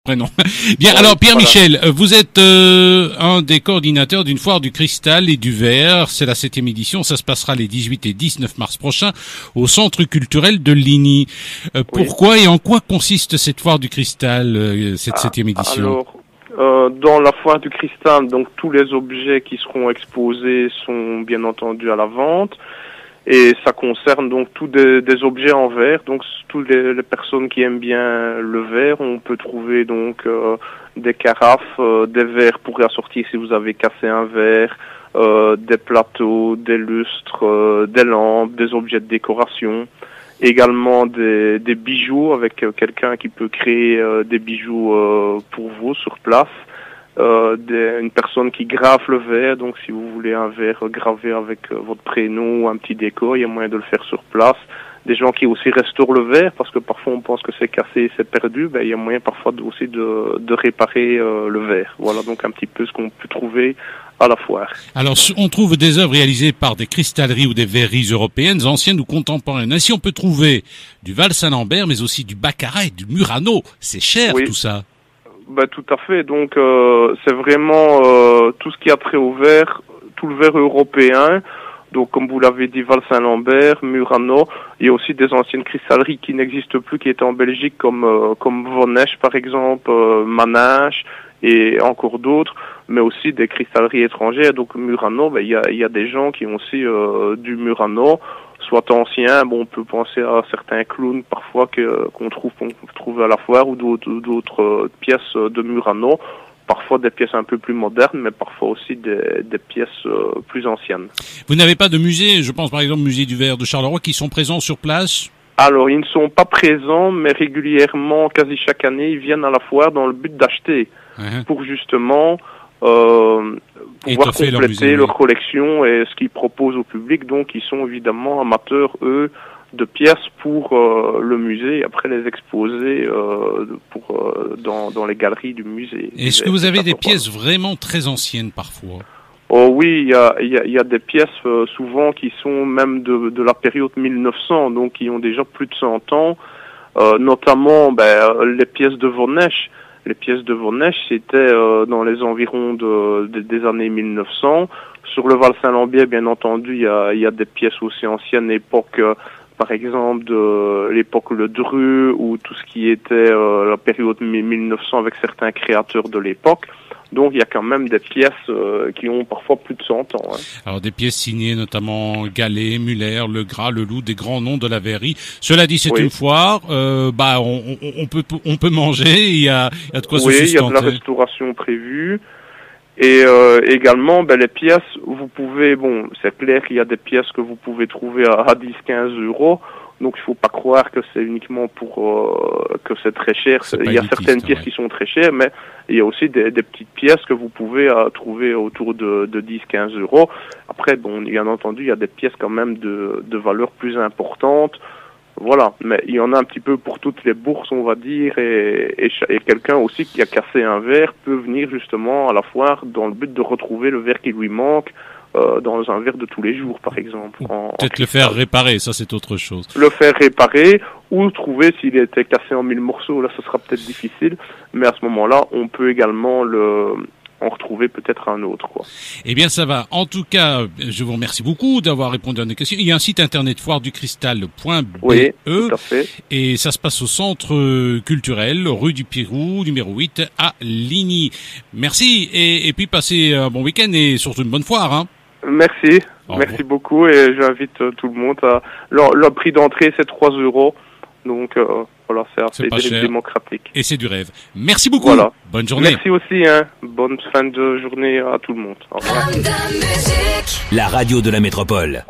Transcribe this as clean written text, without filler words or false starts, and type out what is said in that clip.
prénom. Bien, alors Pierre-Michel, vous êtes un des coordinateurs d'une foire du cristal et du verre. C'est la 7e édition. Ça se passera les 18 et 19 mars prochains au Centre culturel de Ligny. Pourquoi et en quoi consiste cette foire du cristal, cette 7e édition? Alors, dans la foire du cristal, donc tous les objets qui seront exposés sont bien entendu à la vente. Et ça concerne donc tous des objets en verre. Donc toutes les personnes qui aiment bien le verre, on peut trouver donc des carafes, des verres pour assortir si vous avez cassé un verre, des plateaux, des lustres, des lampes, des objets de décoration. Également des bijoux avec quelqu'un qui peut créer des bijoux pour vous sur place. Une personne qui grave le verre, donc si vous voulez un verre gravé avec votre prénom ou un petit décor, il y a moyen de le faire sur place. Des gens qui aussi restaurent le verre, parce que parfois on pense que c'est cassé, c'est perdu, il y a moyen parfois aussi de réparer le verre. Voilà donc un petit peu ce qu'on peut trouver à la foire. Alors on trouve des œuvres réalisées par des cristalleries ou des verreries européennes, anciennes ou contemporaines. Ainsi on peut trouver du Val-Saint-Lambert, mais aussi du Baccarat et du Murano. C'est cher tout ça. Tout à fait. Donc c'est vraiment tout ce qui a trait au verre, tout le verre européen. Donc comme vous l'avez dit, Val-Saint-Lambert, Murano. Il y a aussi des anciennes cristalleries qui n'existent plus, qui étaient en Belgique, comme Vonnesch par exemple, Manage et encore d'autres, mais aussi des cristalleries étrangères. Donc Murano, il y a des gens qui ont aussi du Murano, soit ancien, on peut penser à certains clowns parfois qu'on trouve à la foire, ou d'autres pièces de Murano, parfois des pièces un peu plus modernes, mais parfois aussi des pièces plus anciennes. Vous n'avez pas de musée, je pense par exemple au musée du verre de Charleroi, qui sont présents sur place? Alors ils ne sont pas présents, mais régulièrement, quasi chaque année, ils viennent à la foire dans le but d'acheter, pour justement pouvoir compléter leur collection et ce qu'ils proposent au public. Donc ils sont évidemment amateurs, eux, de pièces pour le musée, et après les exposer dans les galeries du musée. Est-ce que vous avez des pièces vraiment très anciennes parfois? Oh oui, il y a des pièces souvent qui sont même de la période 1900, donc qui ont déjà plus de 100 ans, notamment les pièces de Vonnesch. Les pièces de Vonnesch, c'était dans les environs des années 1900. Sur le Val-Saint-Lambert, bien entendu, il y a des pièces aussi anciennes, époque, par exemple, de l'époque Le Dru, ou tout ce qui était la période 1900 avec certains créateurs de l'époque. Donc il y a quand même des pièces qui ont parfois plus de 100 ans. Alors des pièces signées notamment Gallet, Muller, Le Gras, Le Loup, des grands noms de la verrerie. Cela dit, c'est une foire. On peut manger. Il y a de quoi se sustenter. Il y a de la restauration prévue. Et également, les pièces, vous pouvez, c'est clair qu'il y a des pièces que vous pouvez trouver à 10-15 euros. Donc il faut pas croire que c'est uniquement pour que c'est très cher. Il y a certaines pièces qui sont très chères, mais il y a aussi des petites pièces que vous pouvez trouver autour de 10-15 euros. Après, bien entendu, il y a des pièces quand même de valeur plus importante. Voilà, mais il y en a un petit peu pour toutes les bourses, on va dire, et quelqu'un aussi qui a cassé un verre peut venir justement à la foire dans le but de retrouver le verre qui lui manque, dans un verre de tous les jours, par exemple. Peut-être le faire réparer, ça c'est autre chose. Le faire réparer, ou trouver s'il était cassé en 1000 morceaux, là ce sera peut-être difficile, mais à ce moment-là, on peut également en retrouver peut-être un autre, quoi. Eh bien, ça va. En tout cas, je vous remercie beaucoup d'avoir répondu à nos questions. Il y a un site internet foireducristal.be. Oui, tout à fait. Et ça se passe au centre culturel, rue du Pirou, numéro 8, à Ligny. Merci. Et puis, passez un bon week-end et surtout une bonne foire, Merci. Merci beaucoup, et j'invite tout le monde à... Le prix d'entrée, c'est 3 euros. Donc, voilà, c'est assez démocratique. Et c'est du rêve. Merci beaucoup. Voilà. Bonne journée. Merci aussi, bonne fin de journée à tout le monde. Au revoir. La radio de la métropole.